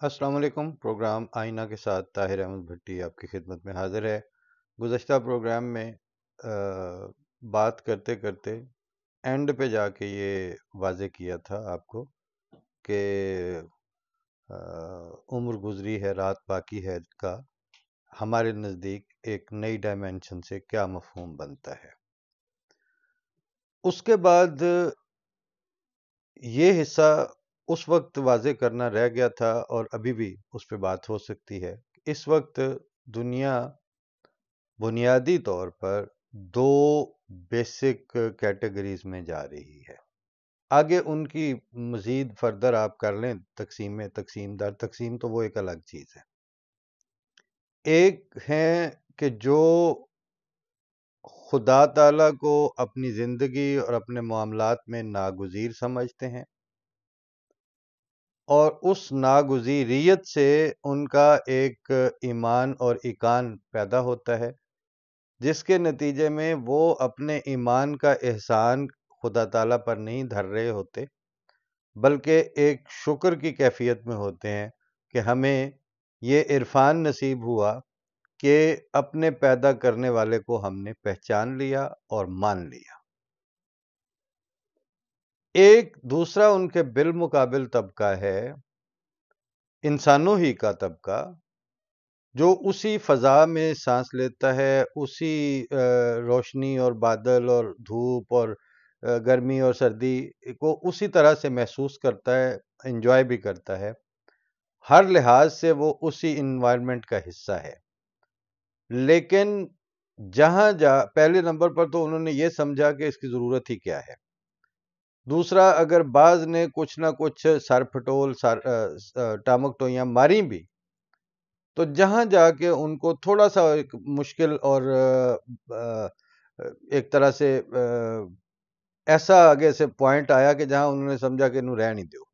السلام علیکم۔ پروگرام آئینہ کے ساتھ طاہر احمد بھٹی آپ کی خدمت میں حاضر ہے۔ گزشتہ پروگرام میں بات کرتے کرتے اینڈ پہ جا کے یہ واضح کیا تھا آپ کو کہ عمر گزری ہے رات باقی ہے کا ہمارے نزدیک ایک نئی ڈائمینشن سے کیا مفہوم بنتا ہے۔ اس کے بعد یہ حصہ اس وقت واضح کرنا رہ گیا تھا اور ابھی بھی اس پہ بات ہو سکتی ہے۔ اس وقت دنیا بنیادی طور پر دو بیسک کیٹیگریز میں جا رہی ہے۔ آگے ان کی مزید فردر آپ کر لیں تقسیم در تقسیم تو وہ ایک الگ چیز ہے۔ ایک ہے کہ جو خدا تعالیٰ کو اپنی زندگی اور اپنے معاملات میں ناگزیر سمجھتے ہیں اور اس ناگزیریت سے ان کا ایک ایمان اور ایقان پیدا ہوتا ہے، جس کے نتیجے میں وہ اپنے ایمان کا احسان خدا تعالیٰ پر نہیں دھر رہے ہوتے، بلکہ ایک شکر کی کیفیت میں ہوتے ہیں کہ ہمیں یہ عرفان نصیب ہوا کہ اپنے پیدا کرنے والے کو ہم نے پہچان لیا اور مان لیا۔ ایک دوسرا ان کے بالمقابل طبقہ ہے انسانوں ہی کا طبقہ، جو اسی فضا میں سانس لیتا ہے، اسی روشنی اور بادل اور دھوپ اور گرمی اور سردی کو اسی طرح سے محسوس کرتا ہے، انجوائے بھی کرتا ہے۔ ہر لحاظ سے وہ اسی انوائرمنٹ کا حصہ ہے۔ لیکن پہلے نمبر پر تو انہوں نے یہ سمجھا کہ اس کی ضرورت ہی کیا ہے۔ دوسرا، اگر بعض نے کچھ نہ کچھ سر پھٹول ٹامک ٹوئیاں ماری بھی، تو جہاں جا کے ان کو تھوڑا سا ایک مشکل اور ایک طرح سے ایسا آگے سے پوائنٹ آیا کہ جہاں انہوں نے سمجھا کہ انہوں رہ نہیں دیو،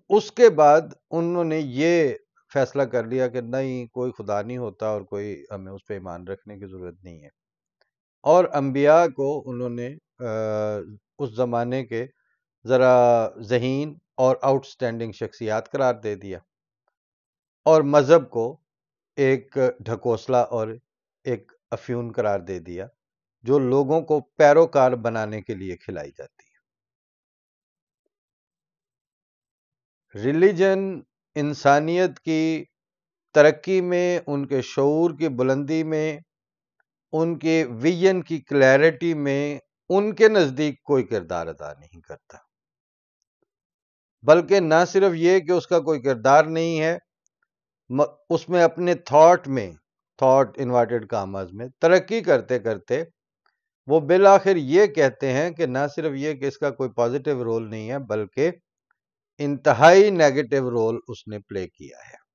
اس کے بعد انہوں نے یہ فیصلہ کر لیا کہ نہیں، کوئی خدا نہیں ہوتا اور کوئی ہمیں اس پہ ایمان رکھنے کی ضرورت نہیں ہے۔ اور انبیاء کو انہوں نے اس زمانے کے ذرا ذہین اور آؤٹ سٹینڈنگ شخصیات قرار دے دیا، اور مذہب کو ایک ڈھکوسلا اور ایک افیون قرار دے دیا جو لوگوں کو پیروکار بنانے کے لیے کھلائی جاتی ہے۔ ریلیجن انسانیت کی ترقی میں، ان کے شعور کی بلندی میں، ان کے ویژن کی کلیئرٹی میں ان کے نزدیک کوئی کردار ادا نہیں کرتا، بلکہ نہ صرف یہ کہ اس کا کوئی کردار نہیں ہے، اس میں اپنے تھاٹ انورٹڈ کاماز میں ترقی کرتے کرتے وہ بالآخر یہ کہتے ہیں کہ نہ صرف یہ کہ اس کا کوئی پازیٹیو رول نہیں ہے، بلکہ انتہائی نیگیٹو رول اس نے پلے کیا ہے۔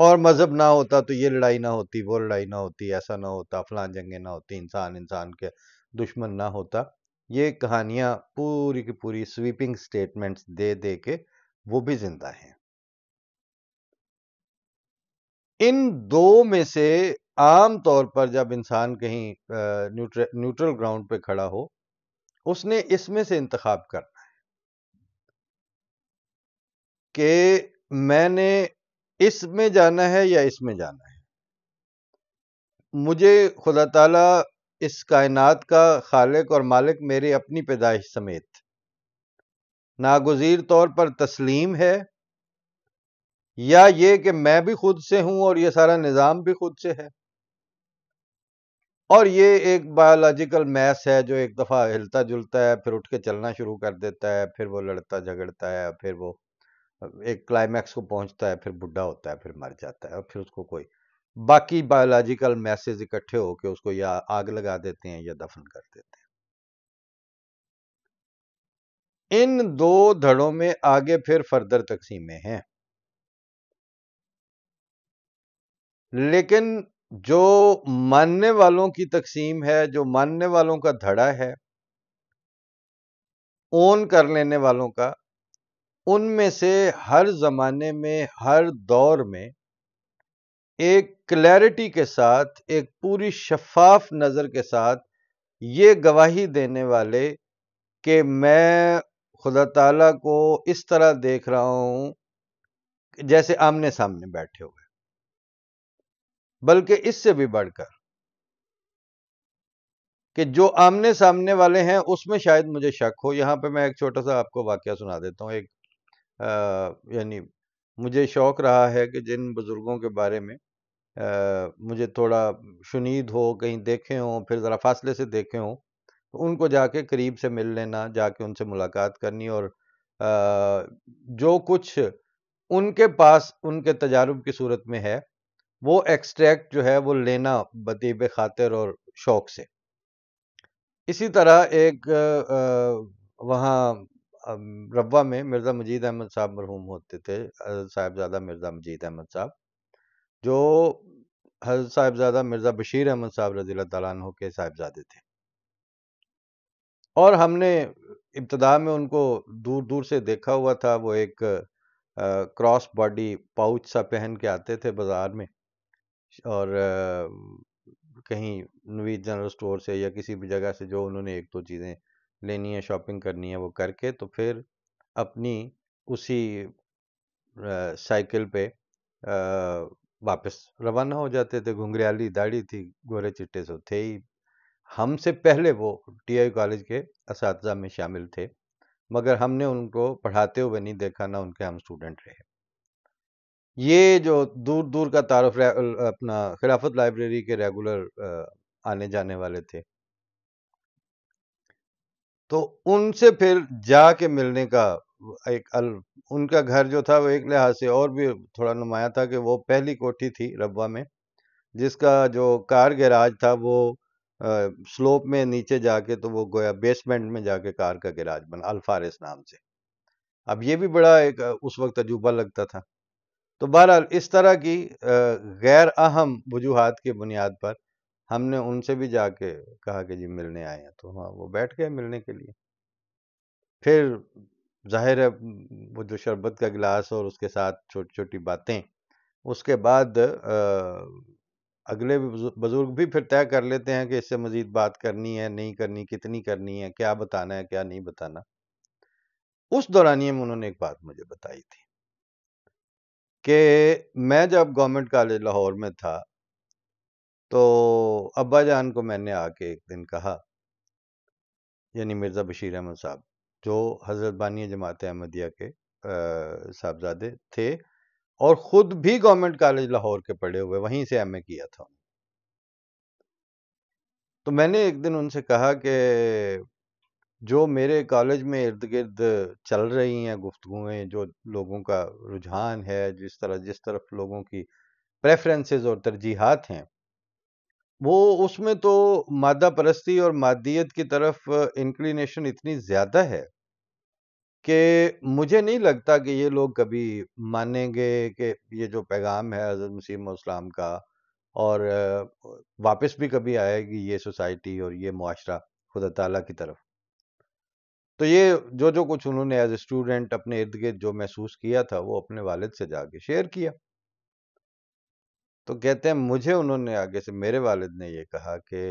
اور مذہب نہ ہوتا تو یہ لڑائی نہ ہوتی، وہ لڑائی نہ ہوتی، ایسا نہ ہوتا، فلاں جنگیں نہ ہوتی، انسان کے دشمن نہ ہوتا۔ یہ کہانیاں پوری کی پوری سویپنگ سٹیٹمنٹس دے دے کے وہ بھی زندہ ہیں۔ ان دو میں سے عام طور پر جب انسان کہیں نیوٹرل گراؤنڈ پہ کھڑا ہو، اس نے اس میں سے انتخاب کرنا ہے کہ میں نے اس میں جانا ہے یا اس میں جانا ہے۔ مجھے خدا تعالیٰ اس کائنات کا خالق اور مالک میری اپنی پیدائش سمیت ناگزیر طور پر تسلیم ہے، یا یہ کہ میں بھی خود سے ہوں اور یہ سارا نظام بھی خود سے ہے، اور یہ ایک بایولوجیکل میس ہے جو ایک دفعہ ہلتا جلتا ہے، پھر اٹھ کے چلنا شروع کر دیتا ہے، پھر وہ لڑتا جھگڑتا ہے، پھر وہ ایک کلائمیکس کو پہنچتا ہے، پھر بڈھا ہوتا ہے، پھر مر جاتا ہے، اور پھر اس کو کوئی باقی بایولوجیکل میسز اکٹھے ہو کے اس کو یا آگ لگا دیتے ہیں یا دفن کر دیتے ہیں۔ ان دو دھڑوں میں آگے پھر فردر تقسیمیں ہیں، لیکن جو ماننے والوں کی تقسیم ہے، جو ماننے والوں کا دھڑا ہے، اون کر لینے والوں کا، ان میں سے ہر زمانے میں، ہر دور میں ایک کلیئرٹی کے ساتھ، ایک پوری شفاف نظر کے ساتھ یہ گواہی دینے والے کہ میں خدا تعالیٰ کو اس طرح دیکھ رہا ہوں جیسے آمنے سامنے بیٹھے ہوئے، بلکہ اس سے بھی بڑھ کر کہ جو آمنے سامنے والے ہیں اس میں شاید مجھے شک ہو۔ یہاں پہ میں ایک چھوٹا سا آپ کو واقعہ سنا دیتا ہوں۔ ایک یعنی مجھے شوق رہا ہے کہ جن بزرگوں کے بارے میں مجھے تھوڑا شنید ہو، کہیں دیکھے ہوں، پھر ذرا فاصلے سے دیکھے ہوں، تو ان کو جا کے قریب سے مل لینا، جا کے ان سے ملاقات کرنی، اور جو کچھ ان کے پاس ان کے تجارب کی صورت میں ہے وہ ایکسٹریکٹ جو ہے وہ لینا بطیب خاطر اور شوق سے۔ اسی طرح ایک وہاں ربوہ میں مرزا مجید احمد صاحب مرحوم ہوتے تھے، صاحبزادہ مرزا مجید احمد صاحب، جو حضرت صاحبزادہ مرزا بشیر احمد صاحب رضی اللہ تعالیٰ عنہ کے صاحبزادے تھے، اور ہم نے ابتدا میں ان کو دور دور سے دیکھا ہوا تھا۔ وہ ایک کراس باڈی پاؤچ سا پہن کے آتے تھے بازار میں، اور کہیں نوید جنرل سٹور سے یا کسی بھی جگہ سے جو انہوں نے ایک دو چیزیں لینی ہے، شاپنگ کرنی ہے، وہ کر کے تو پھر اپنی اسی سائیکل پہ واپس روانہ ہو جاتے تھے۔ گھنگریالی داڑھی تھی، گورے چٹے سے تھے ہی۔ ہم سے پہلے وہ ٹی آئی کالج کے اساتذہ میں شامل تھے، مگر ہم نے ان کو پڑھاتے ہوئے نہیں دیکھا، نہ ان کے ہم اسٹوڈنٹ رہے۔ یہ جو دور دور کا تعارف اپنا خلافت لائبریری کے ریگولر آنے جانے والے تھے، تو ان سے پھر جا کے ملنے کا ان کا گھر جو تھا وہ ایک لحاظ سے اور بھی تھوڑا نمایاں تھا کہ وہ پہلی کوٹھی تھی ربوہ میں، جس کا جو کار گیراج تھا وہ سلوپ میں نیچے جا کے، تو وہ گویا بیسمنٹ میں جا کے کار کا گیراج بنا، الفارس نام سے۔ اب یہ بھی بڑا ایک اس وقت عجوبہ لگتا تھا۔ تو بہرحال اس طرح کی غیر اہم وجوہات کی بنیاد پر ہم نے ان سے بھی جا کے کہا کہ جی ملنے آئے ہیں، تو ہاں وہ بیٹھ گئے ملنے کے لیے۔ پھر ظاہر ہے وہ جو شربت کا گلاس اور اس کے ساتھ چھوٹی چھوٹی باتیں، اس کے بعد اگلے بزرگ بھی پھر طے کر لیتے ہیں کہ اس سے مزید بات کرنی ہے نہیں کرنی، کتنی کرنی ہے، کیا بتانا ہے کیا نہیں بتانا۔ اس دورانیے میں انہوں نے ایک بات مجھے بتائی تھی کہ میں جب گورنمنٹ کالج لاہور میں تھا تو ابا جان کو میں نے آ کے ایک دن کہا، یعنی مرزا بشیر احمد صاحب جو حضرت بانی جماعت احمدیہ کے صاحبزادے تھے اور خود بھی گورنمنٹ کالج لاہور کے پڑھے ہوئے، وہیں سے ایم اے کیا تھا۔ تو میں نے ایک دن ان سے کہا کہ جو میرے کالج میں ارد گرد چل رہی ہیں گفتگویں، جو لوگوں کا رجحان ہے، جس طرف لوگوں کی پریفرنسز اور ترجیحات ہیں، وہ اس میں تو مادہ پرستی اور مادیت کی طرف انکلینیشن اتنی زیادہ ہے کہ مجھے نہیں لگتا کہ یہ لوگ کبھی مانیں گے کہ یہ جو پیغام ہے حضرت مسیح موعود السلام کا، اور واپس بھی کبھی آئے گی یہ سوسائٹی اور یہ معاشرہ خدا تعالیٰ کی طرف۔ تو یہ جو کچھ انہوں نے ایز اے اسٹوڈنٹ اپنے ارد گرد جو محسوس کیا تھا وہ اپنے والد سے جا کے شیئر کیا۔ تو کہتے ہیں مجھے انہوں نے آگے سے، میرے والد نے یہ کہا کہ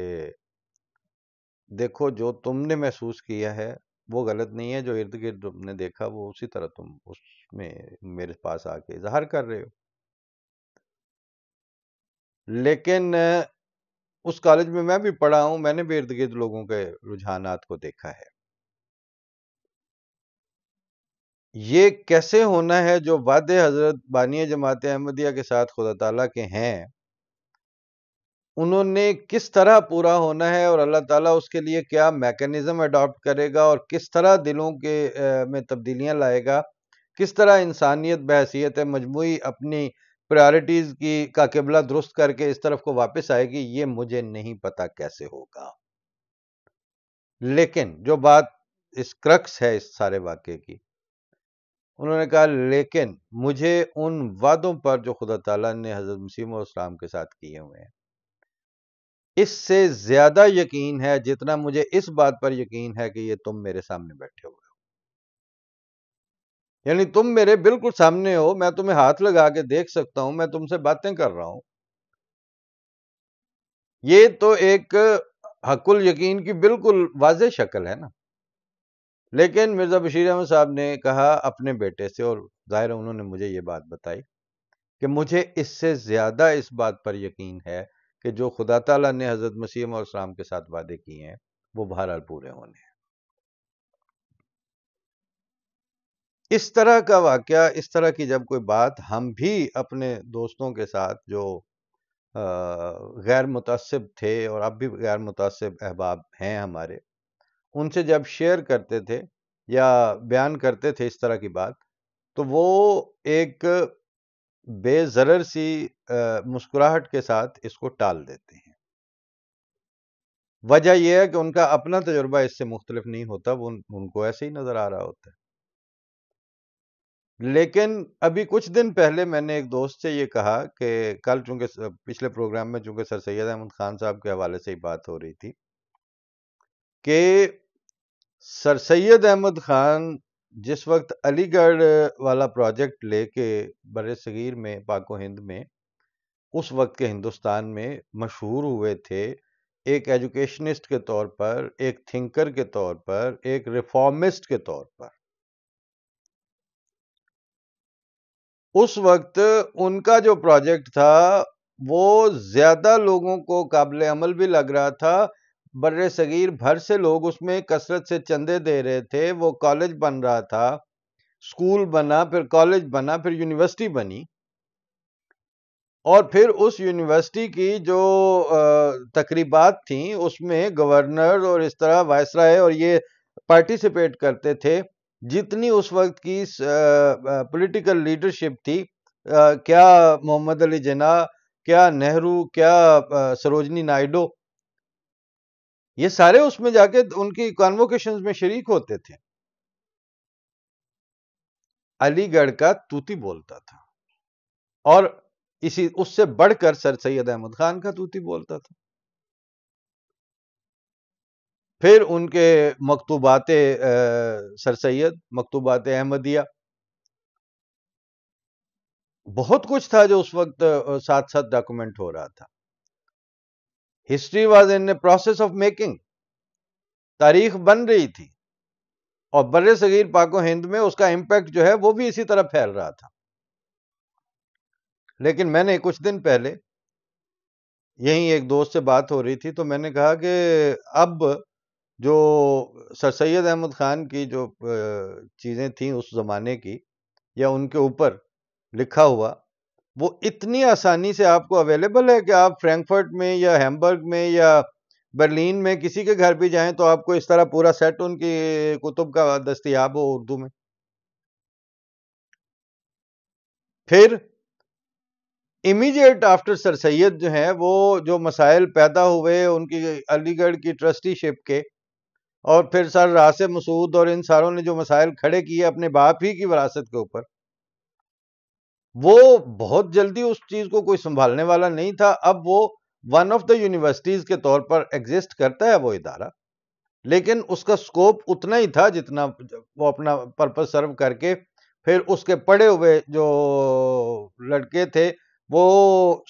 دیکھو جو تم نے محسوس کیا ہے وہ غلط نہیں ہے، جو ارد گرد تم نے دیکھا وہ اسی طرح تم اس میں میرے پاس آ کے اظہار کر رہے ہو۔ لیکن اس کالج میں میں بھی پڑھا ہوں، میں نے بھی ارد گرد لوگوں کے رجحانات کو دیکھا ہے۔ یہ کیسے ہونا ہے جو وعدے حضرت بانی جماعت احمدیہ کے ساتھ خدا تعالیٰ کے ہیں، انہوں نے کس طرح پورا ہونا ہے، اور اللہ تعالیٰ اس کے لیے کیا میکنزم اڈاپٹ کرے گا، اور کس طرح دلوں کے میں تبدیلیاں لائے گا، کس طرح انسانیت بحیثیت مجموعی اپنی پرائرٹیز کا قبلہ درست کر کے اس طرف کو واپس آئے گی، یہ مجھے نہیں پتا کیسے ہوگا۔ لیکن جو بات اس کرکس ہے اس سارے واقعے کی، انہوں نے کہا لیکن مجھے ان وعدوں پر جو خدا تعالیٰ نے حضرت مسیح موعود السلام کے ساتھ کیے ہوئے ہیں اس سے زیادہ یقین ہے جتنا مجھے اس بات پر یقین ہے کہ یہ تم میرے سامنے بیٹھے ہوئے ہو۔ یعنی تم میرے بالکل سامنے ہو، میں تمہیں ہاتھ لگا کے دیکھ سکتا ہوں، میں تم سے باتیں کر رہا ہوں۔ یہ تو ایک حق الیقین کی بالکل واضح شکل ہے نا۔ لیکن مرزا بشیر احمد صاحب نے کہا اپنے بیٹے سے، اور ظاہر انہوں نے مجھے یہ بات بتائی کہ مجھے اس سے زیادہ اس بات پر یقین ہے کہ جو خدا تعالیٰ نے حضرت مسیح موعود السلام کے ساتھ وعدے کیے ہیں وہ بہرحال پورے ہونے ہیں۔ اس طرح کا واقعہ، اس طرح کی جب کوئی بات ہم بھی اپنے دوستوں کے ساتھ جو غیر متعصب تھے اور اب بھی غیر متعصب احباب ہیں ہمارے، ان سے جب شیئر کرتے تھے یا بیان کرتے تھے اس طرح کی بات، تو وہ ایک بے ضرر سی مسکراہٹ کے ساتھ اس کو ٹال دیتے ہیں۔ وجہ یہ ہے کہ ان کا اپنا تجربہ اس سے مختلف نہیں ہوتا، وہ ان کو ایسے ہی نظر آ رہا ہوتا ہے۔ لیکن ابھی کچھ دن پہلے میں نے ایک دوست سے یہ کہا کہ کل چونکہ پچھلے پروگرام میں چونکہ سر سید احمد خان صاحب کے حوالے سے ہی بات ہو رہی تھی کہ سر سید احمد خان جس وقت علی گڑھ والا پروجیکٹ لے کے بر صغیر میں، پاک و ہند میں، اس وقت کے ہندوستان میں مشہور ہوئے تھے ایک ایجوکیشنسٹ کے طور پر، ایک تھنکر کے طور پر، ایک ریفارمسٹ کے طور پر، اس وقت ان کا جو پروجیکٹ تھا وہ زیادہ لوگوں کو قابل عمل بھی لگ رہا تھا۔ بر صغیر بھر سے لوگ اس میں کثرت سے چندے دے رہے تھے، وہ کالج بن رہا تھا، اسکول بنا، پھر کالج بنا، پھر یونیورسٹی بنی، اور پھر اس یونیورسٹی کی جو تقریبات تھیں اس میں گورنر اور اس طرح وائسرائے اور یہ پارٹیسپیٹ کرتے تھے۔ جتنی اس وقت کی پولیٹیکل لیڈرشپ تھی، کیا محمد علی جناح، کیا نہرو، کیا سروجنی نائیڈو، یہ سارے اس میں جا کے ان کی کانووکیشنز میں شریک ہوتے تھے۔ علی گڑھ کا طوطی بولتا تھا، اور اس سے بڑھ کر سر سید احمد خان کا طوطی بولتا تھا۔ پھر ان کے مکتوبات سر سید، مکتوبات احمدیہ، بہت کچھ تھا جو اس وقت ساتھ ساتھ ڈاکومنٹ ہو رہا تھا۔ History was in a process of making, تاریخ بن رہی تھی، اور بر صغیر پاک و ہند میں اس کا امپیکٹ جو ہے وہ بھی اسی طرح پھیل رہا تھا۔ لیکن میں نے کچھ دن پہلے یہیں ایک دوست سے بات ہو رہی تھی تو میں نے کہا کہ اب جو سر سید احمد خان کی جو چیزیں تھیں اس زمانے کی، یا ان کے اوپر لکھا ہوا، وہ اتنی آسانی سے آپ کو اویلیبل ہے کہ آپ فرینکفرٹ میں یا ہیمبرگ میں یا برلین میں کسی کے گھر بھی جائیں تو آپ کو اس طرح پورا سیٹ ان کی کتب کا دستیاب ہو اردو میں۔ پھر امیڈیٹ آفٹر سر سید جو ہیں، وہ جو مسائل پیدا ہوئے ان کی علی گڑھ کی ٹرسٹی شپ کے، اور پھر سر راسم مسعود اور ان ساروں نے جو مسائل کھڑے کیے اپنے باپ ہی کی وراثت کے اوپر، وہ بہت جلدی اس چیز کو کوئی سنبھالنے والا نہیں تھا۔ اب وہ ون آف دا یونیورسٹیز کے طور پر ایگزسٹ کرتا ہے وہ ادارہ، لیکن اس کا سکوپ اتنا ہی تھا جتنا وہ اپنا پرپس سرو کر کے، پھر اس کے پڑے ہوئے جو لڑکے تھے وہ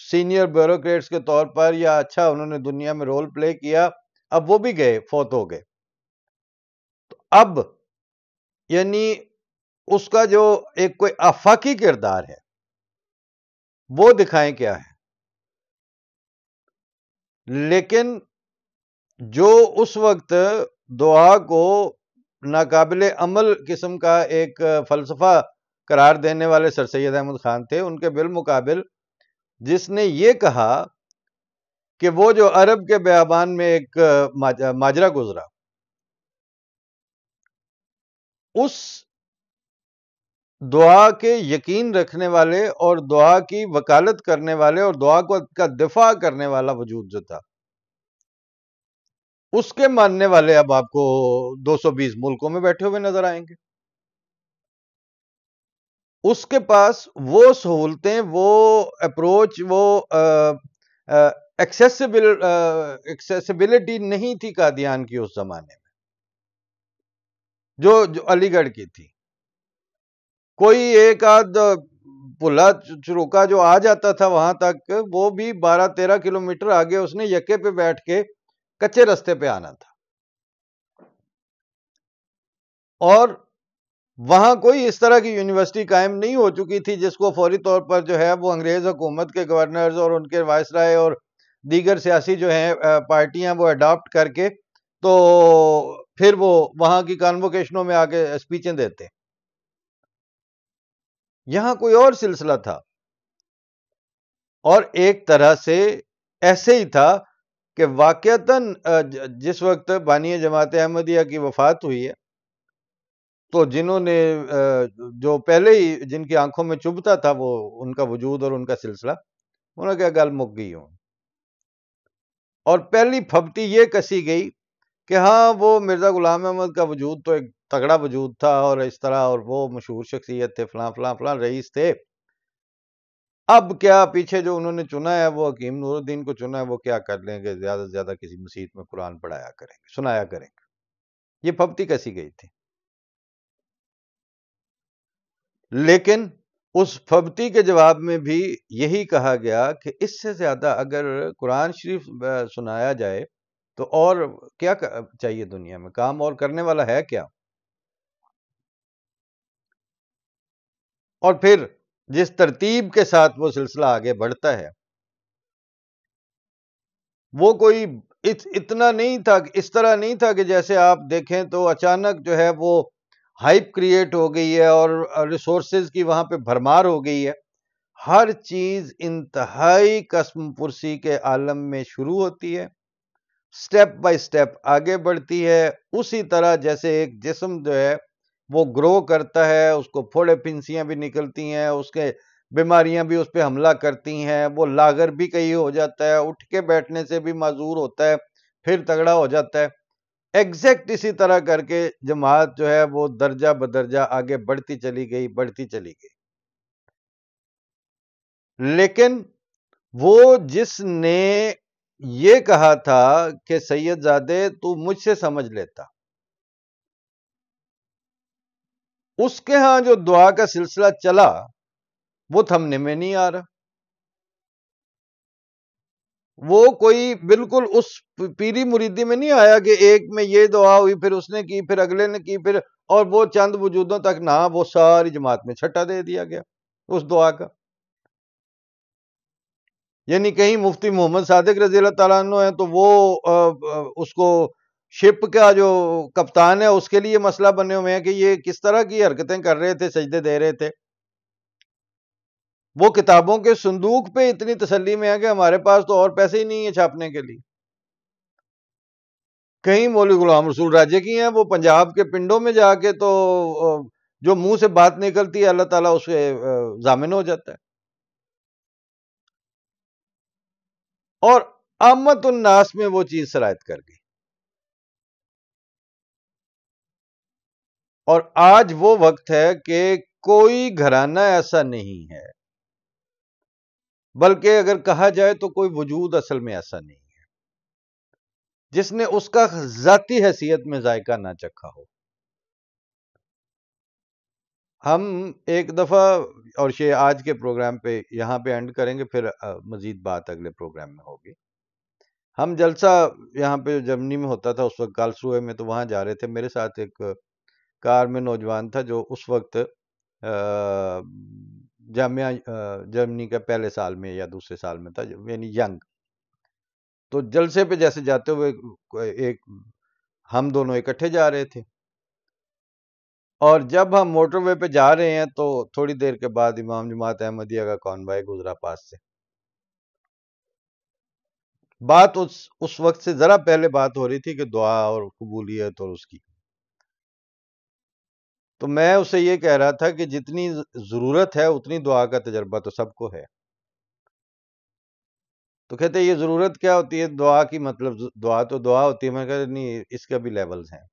سینئر بیوروکریٹس کے طور پر، یا اچھا انہوں نے دنیا میں رول پلے کیا، اب وہ بھی گئے، فوت ہو گئے۔ تو اب یعنی اس کا جو ایک کوئی آفاقی کردار ہے وہ دکھائیں کیا ہے۔ لیکن جو اس وقت دعا کو ناقابل عمل قسم کا ایک فلسفہ قرار دینے والے سر سید احمد خان تھے، ان کے بالمقابل جس نے یہ کہا کہ وہ جو عرب کے بیابان میں ایک ماجرا گزرا، اس دعا کے یقین رکھنے والے اور دعا کی وکالت کرنے والے اور دعا کا دفاع کرنے والا وجود جو تھا، اس کے ماننے والے اب آپ کو 220 ملکوں میں بیٹھے ہوئے نظر آئیں گے۔ اس کے پاس وہ سہولتیں، وہ اپروچ، وہ ایکسیسیبلٹی نہیں تھی قادیان کی اس زمانے میں جو علی گڑھ کی تھی۔ کوئی ایک آدھ پلا چروکا جو آ جاتا تھا وہاں تک، وہ بھی 12-13 کلومیٹر آگے اس نے یکے پہ بیٹھ کے کچے رستے پہ آنا تھا۔ اور وہاں کوئی اس طرح کی یونیورسٹی قائم نہیں ہو چکی تھی جس کو فوری طور پر جو ہے وہ انگریز حکومت کے گورنرز اور ان کے وائسرائے اور دیگر سیاسی جو ہیں پارٹیاں وہ اڈاپٹ کر کے تو پھر وہ وہاں کی کانووکیشنوں میں آ کے اسپیچیں دیتے. یہاں کوئی اور سلسلہ تھا، اور ایک طرح سے ایسے ہی تھا کہ واقعتاً جس وقت بانی جماعت احمدیہ کی وفات ہوئی ہے تو جنہوں نے جو پہلے ہی جن کی آنکھوں میں چبھتا تھا وہ ان کا وجود اور ان کا سلسلہ، انہوں نے کہا گل مک گئی ہوں. اور پہلی پھبتی یہ کسی گئی کہ ہاں وہ مرزا غلام احمد کا وجود تو ایک تگڑا وجود تھا اور اس طرح، اور وہ مشہور شخصیت تھے، فلاں فلاں فلاں رئیس تھے. اب کیا پیچھے جو انہوں نے چنا ہے وہ حکیم نور الدین کو چنا ہے، وہ کیا کر لیں گے، زیادہ سے زیادہ کسی مسجد میں قرآن پڑھایا کریں گے، سنایا کریں گے. یہ پھبتی کسی گئی تھی. لیکن اس پھبتی کے جواب میں بھی یہی کہا گیا کہ اس سے زیادہ اگر قرآن شریف سنایا جائے تو اور کیا چاہیے دنیا میں، کام اور کرنے والا ہے کیا. اور پھر جس ترتیب کے ساتھ وہ سلسلہ آگے بڑھتا ہے وہ کوئی اتنا نہیں تھا، اس طرح نہیں تھا کہ جیسے آپ دیکھیں تو اچانک جو ہے وہ ہائپ کریٹ ہو گئی ہے اور ریسورسز کی وہاں پہ بھرمار ہو گئی ہے. ہر چیز انتہائی قسم پرسی کے عالم میں شروع ہوتی ہے، سٹیپ بائی سٹیپ آگے بڑھتی ہے، اسی طرح جیسے ایک جسم جو ہے وہ گرو کرتا ہے، اس کو پھوڑے پھنسیاں بھی نکلتی ہیں، اس کے بیماریاں بھی اس پہ حملہ کرتی ہیں، وہ لاغر بھی کئی ہو جاتا ہے، اٹھ کے بیٹھنے سے بھی معذور ہوتا ہے، پھر تگڑا ہو جاتا ہے. ایگزیکٹ اسی طرح کر کے جماعت جو ہے وہ درجہ بدرجہ آگے بڑھتی چلی گئی، بڑھتی چلی گئی. لیکن وہ جس نے یہ کہا تھا کہ سید زادے تو مجھ سے سمجھ لیتا، اس کے ہاں جو دعا کا سلسلہ چلا وہ تھمنے میں نہیں آ رہا. وہ کوئی بالکل اس پیری مریدی میں نہیں آیا کہ ایک میں یہ دعا ہوئی، پھر اس نے کی، پھر اگلے نے کی، پھر اور وہ چند وجودوں تک نہ، وہ ساری جماعت میں چھٹا دے دیا گیا اس دعا کا. یعنی کہیں مفتی محمد صادق رضی اللہ تعالیٰ عنہ ہے تو وہ اس کو شپ کا جو کپتان ہے اس کے لیے مسئلہ بنے ہوئے ہیں کہ یہ کس طرح کی حرکتیں کر رہے تھے، سجدے دے رہے تھے. وہ کتابوں کے صندوق پہ اتنی تسلی میں ہے کہ ہمارے پاس تو اور پیسے ہی نہیں ہیں چھاپنے کے لیے. کہیں مولوی غلام رسول راجے کی ہیں، وہ پنجاب کے پنڈوں میں جا کے تو جو منہ سے بات نکلتی ہے اللہ تعالیٰ اس کے ضامن ہو جاتا ہے. اور عامت الناس میں وہ چیز سرایت کر گئی. اور آج وہ وقت ہے کہ کوئی گھرانہ ایسا نہیں ہے، بلکہ اگر کہا جائے تو کوئی وجود اصل میں ایسا نہیں ہے جس نے اس کا ذاتی حیثیت میں ذائقہ نہ چکھا ہو. ہم ایک دفعہ، اور یہ آج کے پروگرام پہ یہاں پہ اینڈ کریں گے، پھر مزید بات اگلے پروگرام میں ہوگی. ہم جلسہ یہاں پہ جرمنی میں ہوتا تھا اس وقت کارلسروے میں، تو وہاں جا رہے تھے. میرے ساتھ ایک کار میں نوجوان تھا جو اس وقت جامعہ جرمنی کا پہلے سال میں یا دوسرے سال میں تھا، یعنی ینگ. تو جلسے پہ جیسے جاتے ہوئے ایک ہم دونوں اکٹھے جا رہے تھے، اور جب ہم موٹر وے پہ جا رہے ہیں تو تھوڑی دیر کے بعد امام جماعت احمدیہ کا کانوائے گزرا پاس سے. بات اس وقت سے ذرا پہلے بات ہو رہی تھی کہ دعا اور قبولیت اور اس کی. تو میں اسے یہ کہہ رہا تھا کہ جتنی ضرورت ہے اتنی دعا کا تجربہ تو سب کو ہے. تو کہتے ہیں یہ ضرورت کیا ہوتی ہے دعا کی، مطلب دعا تو دعا ہوتی ہے. میں کہتا نہیں، اس کے بھی لیولز ہیں.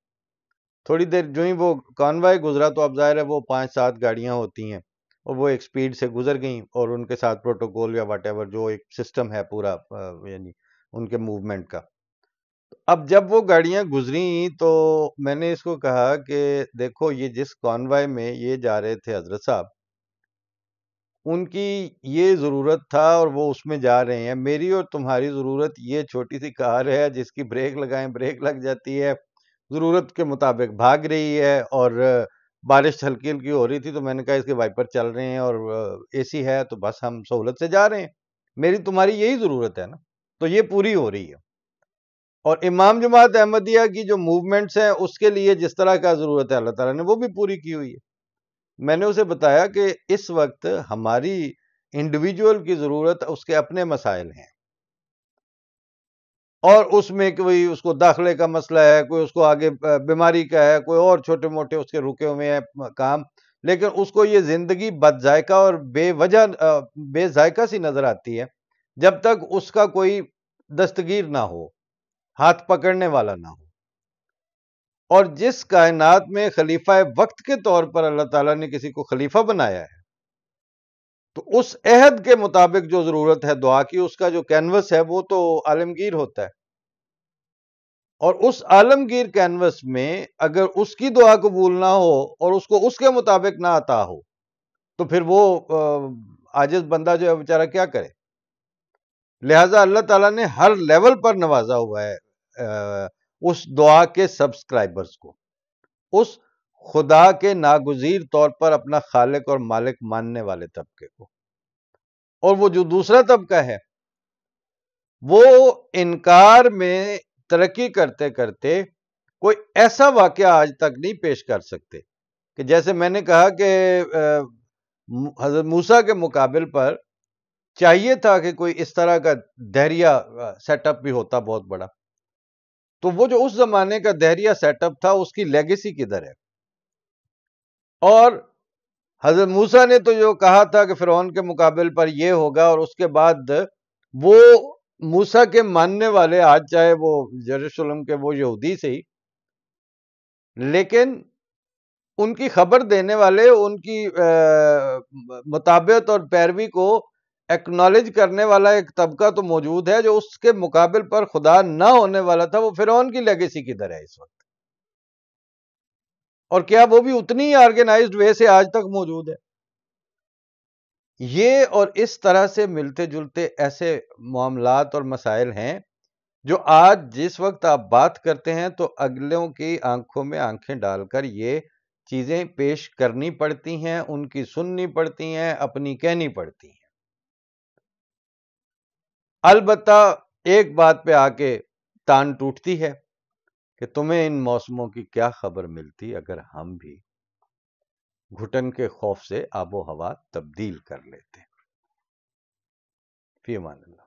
تھوڑی دیر جو ہی وہ کانوائے گزرا تو اب ظاہر ہے وہ 5-7 گاڑیاں ہوتی ہیں اور وہ ایک سپیڈ سے گزر گئیں، اور ان کے ساتھ پروٹوکول یا واٹ ایور جو ایک سسٹم ہے پورا یعنی ان کے موومنٹ کا. اب جب وہ گاڑیاں گزریں تو میں نے اس کو کہا کہ دیکھو یہ جس کانوائے میں یہ جا رہے تھے حضرت صاحب، ان کی یہ ضرورت تھا اور وہ اس میں جا رہے ہیں. میری اور تمہاری ضرورت یہ چھوٹی سی کار ہے جس کی بریک لگائیں بریک لگ جاتی ہے، ضرورت کے مطابق بھاگ رہی ہے، اور بارش ہلکی ہلکی ہو رہی تھی تو میں نے کہا اس کے وائپر چل رہے ہیں اور اے سی ہے تو بس ہم سہولت سے جا رہے ہیں، میری تمہاری یہی ضرورت ہے نا، تو یہ پوری ہو رہی ہے۔ اور امام جماعت احمدیہ کی جو موومنٹس ہیں اس کے لیے جس طرح کا ضرورت ہے اللہ تعالیٰ نے وہ بھی پوری کی ہوئی ہے۔ میں نے اسے بتایا کہ اس وقت ہماری انڈیویجول کی ضرورت اس کے اپنے مسائل ہیں، اور اس میں کوئی اس کو داخلے کا مسئلہ ہے، کوئی اس کو آگے بیماری کا ہے، کوئی اور چھوٹے موٹے اس کے رکے ہوئے ہیں کام، لیکن اس کو یہ زندگی بد ذائقہ اور بے وجہ بے ذائقہ سی نظر آتی ہے جب تک اس کا کوئی دستگیر نہ ہو، ہاتھ پکڑنے والا نہ ہو۔ اور جس کائنات میں خلیفہ وقت کے طور پر اللہ تعالیٰ نے کسی کو خلیفہ بنایا ہے، تو اس عہد کے مطابق جو ضرورت ہے دعا کی، اس کا جو کینوس ہے وہ تو عالمگیر ہوتا ہے، اور اس عالمگیر کینوس میں اگر اس کی دعا قبول نہ ہو اور اس کو اس کے مطابق نہ عطا ہو تو پھر وہ عاجز بندہ جو ہے بیچارہ کیا کرے؟ لہٰذا اللہ تعالیٰ نے ہر لیول پر نوازا ہوا ہے اس دعا کے سبسکرائبرز کو، اس خدا کے ناگزیر طور پر اپنا خالق اور مالک ماننے والے طبقے کو۔ اور وہ جو دوسرا طبقہ ہے وہ انکار میں ترقی کرتے کرتے کوئی ایسا واقعہ آج تک نہیں پیش کر سکتے کہ جیسے میں نے کہا کہ حضرت موسیٰ کے مقابل پر چاہیے تھا کہ کوئی اس طرح کا دہریہ سیٹ اپ بھی ہوتا بہت بڑا، تو وہ جو اس زمانے کا دہریہ سیٹ اپ تھا اس کی لیگیسی کدھر ہے؟ اور حضرت موسیٰ نے تو جو کہا تھا کہ فرعون کے مقابل پر یہ ہوگا، اور اس کے بعد وہ موسیٰ کے ماننے والے آج چاہے وہ یروشلم کے وہ یہودی سے ہی، لیکن ان کی خبر دینے والے ان کی مطابقت اور پیروی کو ایکنالج کرنے والا ایک طبقہ تو موجود ہے، جو اس کے مقابل پر خدا نہ ہونے والا تھا۔ وہ فرعون کی لیگیسی کدھر ہے اس وقت؟ اور کیا وہ بھی اتنی ہی آرگنائزڈ وے سے آج تک موجود ہے؟ یہ اور اس طرح سے ملتے جلتے ایسے معاملات اور مسائل ہیں جو آج جس وقت آپ بات کرتے ہیں تو اگلوں کی آنکھوں میں آنکھیں ڈال کر یہ چیزیں پیش کرنی پڑتی ہیں، ان کی سننی پڑتی ہیں، اپنی کہنی پڑتی ہیں۔ البتہ ایک بات پہ آ کے تان ٹوٹتی ہے کہ تمہیں ان موسموں کی کیا خبر ملتی اگر ہم بھی گھٹن کے خوف سے آب و ہوا تبدیل کر لیتے۔ فی امان اللہ۔